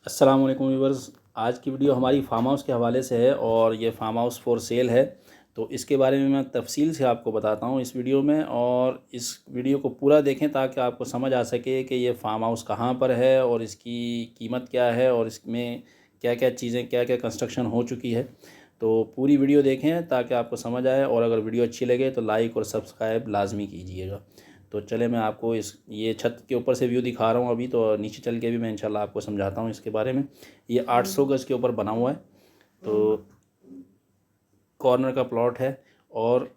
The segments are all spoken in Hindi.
अस्सलाम वालेकुम व्यूअर्स। आज की वीडियो हमारी फार्म हाउस के हवाले से है और ये फार्म हाउस फॉर सेल है। तो इसके बारे में मैं तफसील से आपको बताता हूँ इस वीडियो में, और इस वीडियो को पूरा देखें ताकि आपको समझ आ सके कि ये फार्म हाउस कहाँ पर है और इसकी कीमत क्या है और इसमें क्या क्या चीज़ें, क्या क्या कंस्ट्रक्शन हो चुकी है। तो पूरी वीडियो देखें ताकि आपको समझ आए, और अगर वीडियो अच्छी लगे तो लाइक और सब्सक्राइब लाजमी कीजिएगा। तो चले मैं आपको ये छत के ऊपर से व्यू दिखा रहा हूँ अभी, तो नीचे चल के भी मैं इंशाल्लाह आपको समझाता हूँ इसके बारे में। ये 800 गज़ के ऊपर बना हुआ है। तो कॉर्नर का प्लॉट है और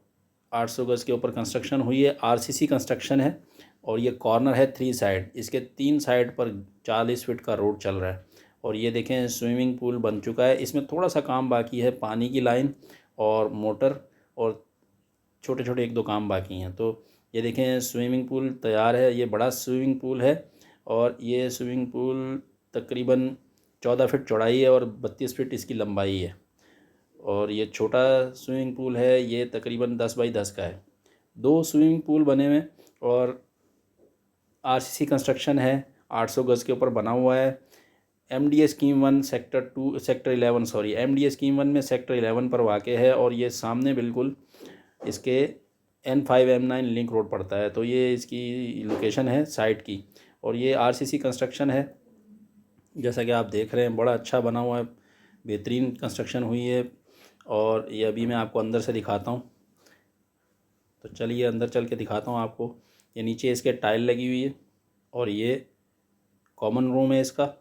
800 गज़ के ऊपर कंस्ट्रक्शन हुई है, आरसीसी कंस्ट्रक्शन है। और ये कॉर्नर है 3 साइड, इसके 3 साइड पर 40 फीट का रोड चल रहा है। और ये देखें स्विमिंग पूल बन चुका है, इसमें थोड़ा सा काम बाकी है, पानी की लाइन और मोटर और छोटे छोटे एक दो काम बाकी हैं। तो ये देखें स्विमिंग पूल तैयार है, ये बड़ा स्विमिंग पूल है। और ये स्विमिंग पूल तकरीबन 14 फीट चौड़ाई है और 32 फीट इसकी लंबाई है। और ये छोटा स्विमिंग पूल है, ये तकरीबन 10 बाई 10 का है। 2 स्विमिंग पूल बने हुए और आरसीसी कंस्ट्रक्शन है, 800 गज़ के ऊपर बना हुआ है। MDA scheme 1 sector 11 sorry MDA scheme 1 में सेक्टर 11 पर वाक़ है। और ये सामने बिल्कुल इसके N5M9 लिंक रोड पड़ता है। तो ये इसकी लोकेशन है साइट की। और ये आरसीसी कंस्ट्रक्शन है, जैसा कि आप देख रहे हैं, बड़ा अच्छा बना हुआ है, बेहतरीन कंस्ट्रक्शन हुई है। और ये अभी मैं आपको अंदर से दिखाता हूँ। तो चलिए अंदर चल के दिखाता हूँ आपको। ये नीचे इसके टाइल लगी हुई है और ये कॉमन रूम है इसका।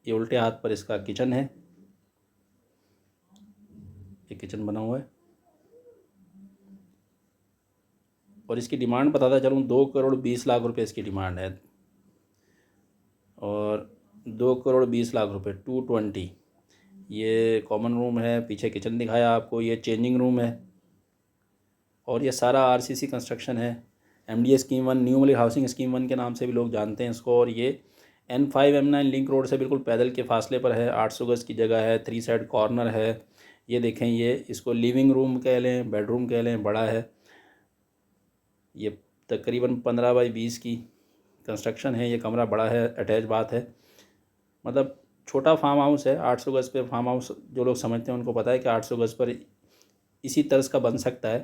ये उल्टे हाथ पर इसका किचन है, ये किचन बना हुआ है। और इसकी डिमांड बताता चलूँ, 2 करोड़ 20 लाख रुपए इसकी डिमांड है। और 2 करोड़ 20 लाख रुपए 220। ये कॉमन रूम है, पीछे किचन दिखाया आपको, ये चेंजिंग रूम है। और ये सारा आरसीसी कंस्ट्रक्शन है। MDA scheme 1, new Malik housing scheme 1 के नाम से भी लोग जानते हैं इसको। और ये N5M9 लिंक रोड से बिल्कुल पैदल के फासले पर है। 800 गज़ की जगह है, 3 साइड कॉर्नर है। ये देखें, ये इसको लिविंग रूम कह लें, बेडरूम कह लें, बड़ा है। ये तकरीबन 15 बाई 20 की कंस्ट्रक्शन है। ये कमरा बड़ा है, अटैच बात है, मतलब छोटा फार्म हाउस है। 800 गज़ पे फार्म हाउस जो लोग समझते हैं उनको पता है कि 800 गज़ पर इसी तर्ज का बन सकता है।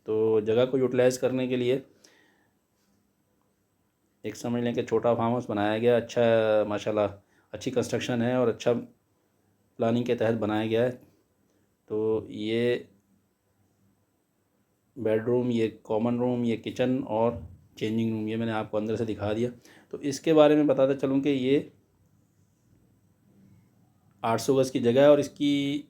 तो जगह को यूटिलाइज़ करने के लिए एक समझ लें कि छोटा फार्म हाउस बनाया गया। अच्छा माशाल्लाह, अच्छी कंस्ट्रक्शन है और अच्छा प्लानिंग के तहत बनाया गया है। तो ये बेडरूम, ये कॉमन रूम, ये किचन और चेंजिंग रूम, ये मैंने आपको अंदर से दिखा दिया। तो इसके बारे में बताता चलूँ कि ये 800 गज़ की जगह है और इसकी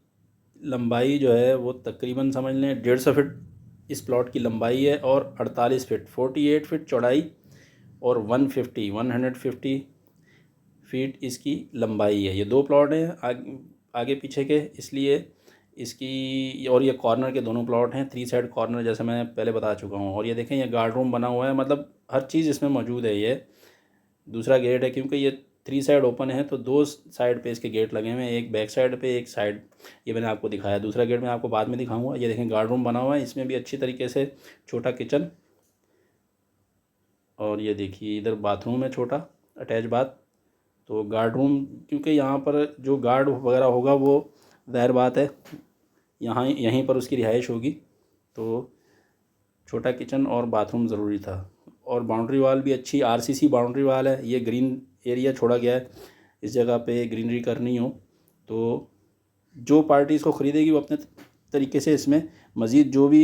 लंबाई जो है वो तकरीबन समझ लें 150 फीट इस प्लॉट की लंबाई है और 48 फीट 48 फीट चौड़ाई और 150 फीट इसकी लंबाई है। ये 2 प्लॉट हैं आगे पीछे के, इसलिए इसकी। और ये कॉर्नर के दोनों प्लॉट हैं, 3 साइड कॉर्नर, जैसे मैं पहले बता चुका हूँ। और ये देखें, ये गार्ड रूम बना हुआ है, मतलब हर चीज़ इसमें मौजूद है। ये दूसरा गेट है, क्योंकि ये 3 साइड ओपन है तो 2 साइड पे इसके गेट लगे हुए हैं, एक बैक साइड पे, एक साइड। ये मैंने आपको दिखाया, दूसरा गेट मैं आपको बाद में दिखाऊंगा। ये देखें गार्ड रूम बना हुआ है, इसमें भी अच्छी तरीके से छोटा किचन। और ये देखिए इधर बाथरूम है छोटा, अटैच बाथ। तो गार्ड रूम, क्योंकि यहाँ पर जो गार्ड वगैरह होगा वो ज़ाहिर बात है यहाँ यहीं पर उसकी रिहाइश होगी। तो छोटा किचन और बाथरूम ज़रूरी था। और बाउंड्री वाल भी अच्छी आरसीसी बाउंड्री वाल है। ये ग्रीन एरिया छोड़ा गया है, इस जगह पे ग्रीनरी करनी हो तो जो पार्टी इसको ख़रीदेगी वो अपने तरीके से इसमें मज़ीद जो भी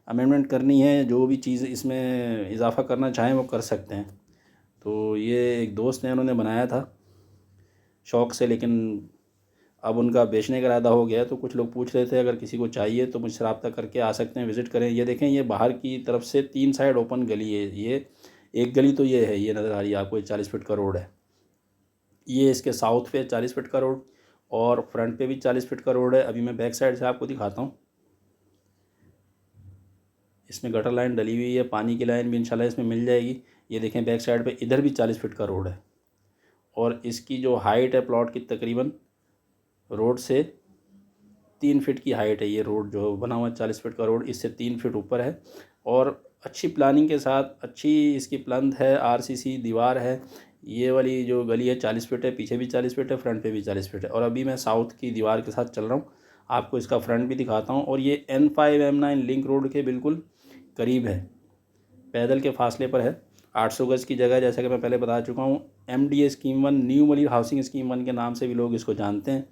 अमेंडमेंट करनी है, जो भी चीज़ इसमें इजाफ़ा करना चाहें वो कर सकते हैं। तो ये एक दोस्त ने उन्होंने बनाया था शौक़ से, लेकिन अब उनका बेचने का इरादा हो गया है। तो कुछ लोग पूछ रहे थे, अगर किसी को चाहिए तो मुझसे रब्ता करके आ सकते हैं, विज़िट करें। ये देखें, ये बाहर की तरफ से 3 साइड ओपन गली है। ये एक गली तो ये है, ये नज़र आ रही है आपको, 40 फीट का रोड है। ये इसके साउथ पे 40 फीट का रोड और फ्रंट पे भी 40 फीट का रोड है। अभी मैं बैक साइड से आपको दिखाता हूँ। इसमें गटर लाइन डली हुई है, पानी की लाइन भी इंशाल्लाह इसमें मिल जाएगी। ये देखें बैक साइड पे इधर भी 40 फीट का रोड है। और इसकी जो हाइट है प्लॉट की, तकरीबन रोड से 3 फीट की हाइट है। ये रोड जो बना हुआ है 40 फीट का रोड, इससे 3 फीट ऊपर है। और अच्छी प्लानिंग के साथ अच्छी इसकी प्लंथ है, आरसीसी दीवार है। ये वाली जो गली है 40 फीट है, पीछे भी 40 फीट है, फ्रंट पे भी 40 फीट है। और अभी मैं साउथ की दीवार के साथ चल रहा हूँ, आपको इसका फ्रंट भी दिखाता हूँ। और ये N5 M9 लिंक रोड के बिल्कुल करीब है, पैदल के फासले पर है। 800 गज़ की जगह, जैसा कि मैं पहले बता चुका हूँ। MDA scheme 1, new Malir housing scheme 1 के नाम से भी लोग इसको जानते हैं।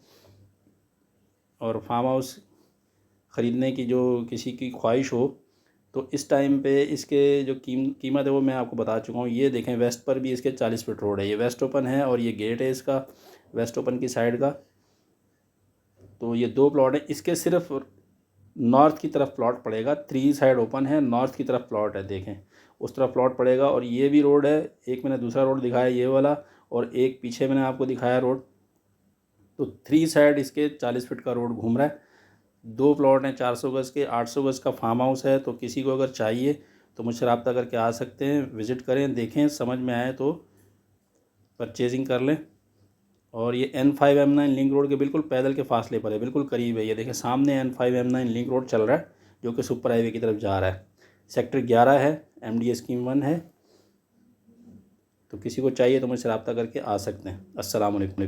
और फार्म हाउस ख़रीदने की जो किसी की ख्वाहिश हो तो इस टाइम पे इसके जो कीमत है वो मैं आपको बता चुका हूँ। ये देखें, वेस्ट पर भी इसके 40 फीट रोड है, ये वेस्ट ओपन है और ये गेट है इसका वेस्ट ओपन की साइड का। तो ये 2 प्लॉट है, इसके सिर्फ नॉर्थ की तरफ प्लॉट पड़ेगा। 3 साइड ओपन है, नॉर्थ की तरफ प्लॉट है, देखें उस तरफ प्लॉट पड़ेगा। और ये भी रोड है, एक मैंने दूसरा रोड दिखाया ये वाला, और एक पीछे मैंने आपको दिखाया रोड। तो 3 साइड इसके 40 फीट का रोड घूम रहा है। 2 प्लॉट हैं 400 गज़ के, 800 गज़ का फार्म हाउस है। तो किसी को अगर चाहिए तो मुझसे रब्ता करके आ सकते हैं, विज़िट करें, देखें, समझ में आए तो परचेजिंग कर लें। और ये N5 M9 लिंक रोड के बिल्कुल पैदल के फासले पर है, बिल्कुल करीब है। ये देखें सामने N5 M9 लिंक रोड चल रहा है जो कि सुपर हाईवे की तरफ जा रहा है। सेक्टर 11 है, MDA स्कीम 1 है। तो किसी को चाहिए तो मुझसे रब्ता करके आ सकते हैं। अस्सलाम वालेकुम।